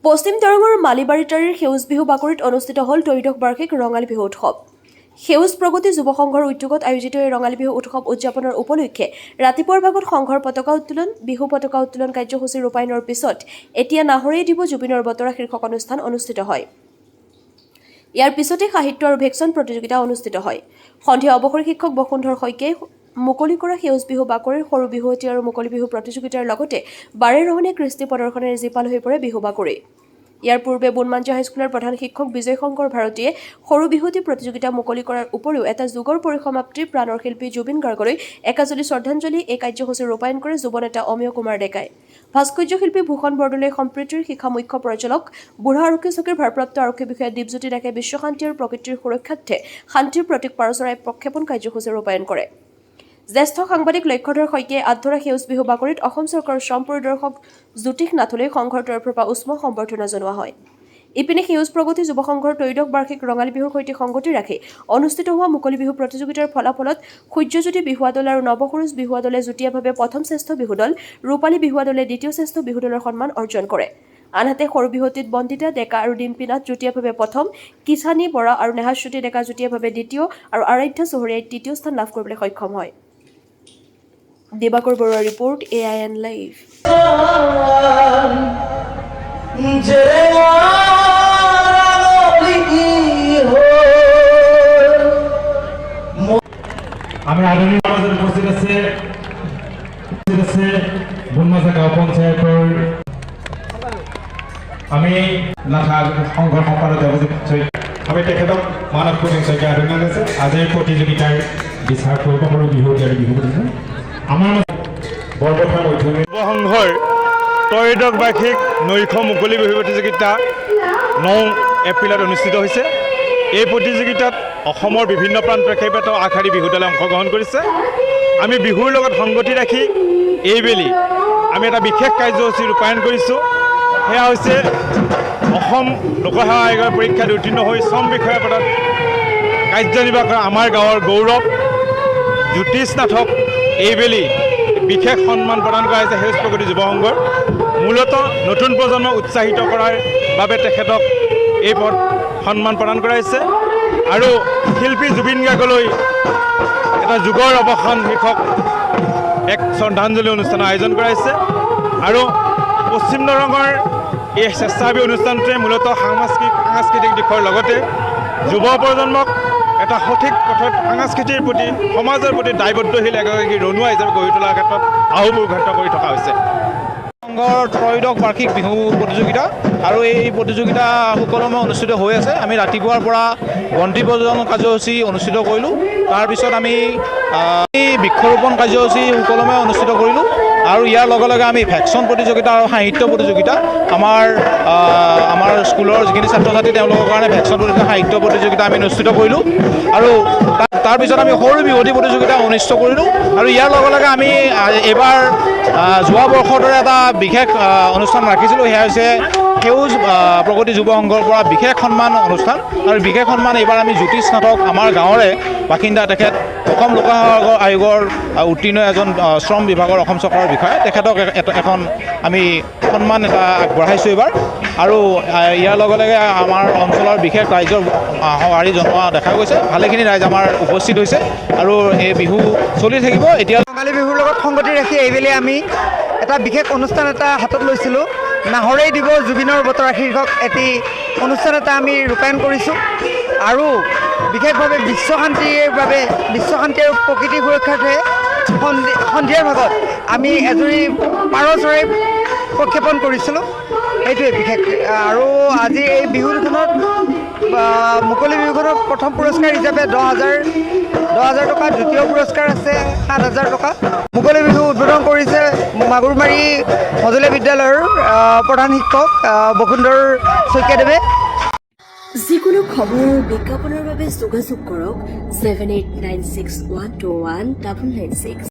পশ্চিম দৰঙৰ মালিবাৰীতাৰীৰ সেউজ বিহু বাকৰিত অনুষ্ঠিত হ'ল ত্ৰয়োদশ বাৰ্ষিক ৰঙালী বিহু উৎসৱ। সেউজ প্ৰগতি যুৱ সংঘৰ উদ্যোগত আয়োজিত এই ৰঙালী বিহু উৎসৱ উদযাপনৰ উপলক্ষে ৰাতিপুৱাৰ ভাগত সংঘৰ পতাকা উত্তোলন, বিহু পতাকা উত্তোলন কাৰ্যসূচী ৰূপায়ণৰ পিছত এতিয়া নাহৰেই দিব জুবিনৰ বতৰা শীৰ্ষক অনুষ্ঠান অনুষ্ঠিত হয়। ইয়াৰ পিছতে সাহিত্য আৰু ভেকচন প্ৰতিযোগিতা অনুষ্ঠিত হয়। সন্ধিয়া অৱসৰী শিক্ষক বসুন্ধৰ শইকীয়াই মুকলি কৰা সেউজ বিহু বাকৰিৰ সৰু বিহুৱতী আৰু মুকলি বিহু প্ৰতিযোগিতাৰ লগতে বাৰে ৰহণীয়া কৃষ্টি প্ৰদৰ্শনেৰে জীপাল হৈ পৰে বিহু বাকৰি। ইয়াৰ পূৰ্বে বুনমাঞ্জা হাইস্কুলৰ প্ৰধান শিক্ষক বিজয় শংকৰ ভাৰতীয়ে সৰু বিহুৱতী প্ৰতিযোগিতা মুকলি কৰাৰ উপৰিও এটা যুগৰ পৰিসমাপ্তি প্ৰাণৰ শিল্পী জুবিন গাৰ্গলৈ একাজলি শ্ৰদ্ধাঞ্জলি এই কাৰ্যসূচী ৰূপায়ণ কৰে যুৱ নেতা অমিয় কুমাৰ ডেকাই। ভাস্কৰ্য শিল্পী ভূষণ বৰদলৈ সম্প্ৰীতিৰ শিক্ষা মুখ্য পৰিচালক বুঢ়া আৰক্ষী চকীৰ ভাৰপ্ৰাপ্ত আৰক্ষী বিষয়া দীপজ্যোতি ডেকাই বিশ্বশান্তি আৰু প্ৰকৃতিৰ সুৰক্ষাৰ্থে শান্তিৰ প্ৰতীক পাৰচৰাই প্ৰক্ষেপণ কাৰ্যসূচী ৰূপায়ণ কৰে। জ্যেষ্ঠ সাংবাদিক লক্ষ্যধৰ শইকীয়াই আধৰা সেউজ বিহু বাকৰিত অসম চৰকাৰৰ শ্ৰম পৰিদৰ্শক জ্যোতিষ নাথলৈ সংঘৰ তৰফৰ পৰা উষ্ম সম্বৰ্ধনা জনোৱা হয়। ইপিনে সেউজ প্ৰগতি যুৱ সংঘৰ ত্ৰয়োদশ বাৰ্ষিক ৰঙালী বিহুৰ সৈতে সংগতি ৰাখি অনুষ্ঠিত হোৱা মুকলি বিহু প্ৰতিযোগিতাৰ ফলাফলত সূৰ্যজ্যোতি বিহুৱা দল আৰু নৱসুৰুজ বিহুৱা দলে যুটীয়াভাৱে প্ৰথম শ্ৰেষ্ঠ বিহু দল, ৰূপালী বিহুৱা দলে দ্বিতীয় শ্ৰেষ্ঠ বিহু দলৰ সন্মান অৰ্জন কৰে। আনহাতে সৰু বিহুৱতীত বন্দিতা ডেকা আৰু ডিম্পী নাথ যুটীয়াভাৱে প্ৰথম, কিষাণী বৰা আৰু নেহাশ্ৰুতি ডেকা যুটীয়াভাৱে দ্বিতীয় আৰু আৰাধ্যা চহৰীয়াই তৃতীয় স্থান লাভ কৰিবলৈ সক্ষম হয়। দিবাকৰ বৰুৱাৰ ৰিপৰ্ট, AIN লাইভ। আমি আধুনিক সমাজত উপস্থিত আছে বুনমাঞ্জা গাঁও পঞ্চায়তৰ আমি নাথা সংঘৰ সম্পাদক দেৱজিৎ শইকীয়া, আমি তেখেতক মানৱ কুমাৰ শইকীয়া আদৰণি আছে। আজিৰ প্ৰতিযোগিতাৰ বিচাৰ কৰিব সৰু বিহুৱতী আৰু বিহু প্ৰতিযোগিতা আমাৰ বৰপথাৰ মধ্যমীয়া যুৱ সংঘৰ ত্ৰয়োদশ বাৰ্ষিক নৈশ মুকলি বিহু প্ৰতিযোগিতা 9 এপ্ৰিলত অনুষ্ঠিত হৈছে। এই প্ৰতিযোগিতাত অসমৰ বিভিন্ন প্ৰান্তৰ কেইবাটাও আগশাৰী বিহু দলে অংশগ্ৰহণ কৰিছে। আমি বিহুৰ লগত সংগতি ৰাখি এইবেলি আমি এটা বিশেষ কাৰ্যসূচী ৰূপায়ণ কৰিছোঁ। সেয়া হৈছে অসম লোকসেৱা আয়োগৰ পৰীক্ষাত উত্তীৰ্ণ হৈ শ্ৰম বিষয়া পদত কাৰ্যনিৰ্বাহ কৰা আমাৰ গাঁৱৰ গৌৰৱ জ্যোতিষ নাথক এইবেলি বিশেষ সন্মান প্ৰদান কৰা হৈছে সেউজ প্ৰগতি যুৱ সংঘৰ। মূলতঃ নতুন প্ৰজন্মক উৎসাহিত কৰাৰ বাবে তেখেতক এই পদ সন্মান প্ৰদান কৰা হৈছে আৰু শিল্পী জুবিন গাৰ্গলৈ এটা যুগৰ অৱসান শীৰ্ষক এক শ্ৰদ্ধাঞ্জলি অনুষ্ঠানৰ আয়োজন কৰা হৈছে। আৰু পশ্চিম দৰঙৰ এই স্বেচ্ছাসেৱী অনুষ্ঠানটোৱে মূলতঃ সাংস্কৃতিক দিশৰ লগতে যুৱ প্ৰজন্মক এটা সঠিক পথত সাংস্কৃতিৰ প্ৰতি সমাজৰ প্ৰতি দায়বদ্ধশীল এগৰাকী ৰণুৱা হিচাপে গঢ়ি তোলাৰ ক্ষেত্ৰত আহুপূৰ্ঘাত কৰি থকা হৈছে। সংঘৰ ত্ৰয়োদশ বাৰ্ষিক বিহু প্ৰতিযোগিতা আৰু এই প্ৰতিযোগিতা সুকলমে অনুষ্ঠিত হৈ আছে। আমি ৰাতিপুৱাৰ পৰা বন্তি প্ৰজ্বলন কাৰ্যসূচী অনুষ্ঠিত কৰিলোঁ। তাৰপিছত আমি বৃক্ষৰোপণ কাৰ্যসূচী সুকলমে অনুষ্ঠিত কৰিলোঁ আৰু ইয়াৰ লগে লগে আমি ভেকচন প্ৰতিযোগিতা আৰু সাহিত্য প্ৰতিযোগিতা আমাৰ স্কুলৰ যিখিনি ছাত্ৰ ছাত্ৰী তেওঁলোকৰ কাৰণে ভেকচন প্ৰতিযোগিতা সাহিত্য প্ৰতিযোগিতা আমি অনুষ্ঠিত কৰিলোঁ আৰু তাৰপিছত আমি সৰু বিহুৱতী প্ৰতিযোগিতা অনুষ্ঠিত কৰিলোঁ। আৰু ইয়াৰ লগে লগে আমি এইবাৰ যোৱা বৰ্ষৰ দৰে এটা বিশেষ অনুষ্ঠান ৰাখিছিলোঁ। সেয়া হৈছে সেউজ প্ৰগতি যুৱ সংঘৰ পৰা বিশেষ সন্মান অনুষ্ঠান আৰু বিশেষ সন্মান এইবাৰ আমি জ্যোতিষ নাথক আমাৰ গাঁৱৰে বাসিন্দা, তেখেত অসম লোকসেৱা আয়োগৰ উত্তীৰ্ণ এজন শ্ৰম বিভাগৰ অসম চৰকাৰৰ বিষয়া, তেখেতক এখন আমি সন্মান এটা আগবঢ়াইছোঁ এইবাৰ। আৰু ইয়াৰ লগে লগে আমাৰ অঞ্চলৰ বিশেষ ৰাইজৰ সঁহাৰি জনোৱা দেখা গৈছে। ভালেখিনি ৰাইজ আমাৰ উপস্থিত হৈছে আৰু এই বিহু চলি থাকিব। এতিয়া ৰঙালী বিহুৰ লগত সংগতি ৰাখি এইবেলি আমি এটা বিশেষ অনুষ্ঠান এটা হাতত লৈছিলোঁ। নাহৰেই দিব জুবিনৰ বতৰা শীৰ্ষক এটি অনুষ্ঠান এটা আমি ৰূপায়ণ কৰিছোঁ আৰু বিশেষভাৱে বিশ্ব শান্তি আৰু প্ৰকৃতি সুৰক্ষাৰ্থে সন্ধিয়াৰ ভাগত আমি এজনী পাৰ চৰাই প্ৰক্ষেপণ কৰিছিলোঁ। সেইটোৱে বিশেষ। আৰু আজি এই বিহুখনত মুকলি বিহুখনত প্ৰথম পুৰস্কাৰ হিচাপে 10,000 টকা, দ্বিতীয় পুৰস্কাৰ আছে 7,000 টকা। মুকলি বিহু উদ্বোধন কৰিছে মাগুৰমাৰী মজলীয়া বিদ্যালয়ৰ প্ৰধান শিক্ষক বসুন্ধৰ শইকীয়াদেৱে। যিকোনো খবৰ আৰু বিজ্ঞাপনৰ বাবে যোগাযোগ কৰক 7896121996।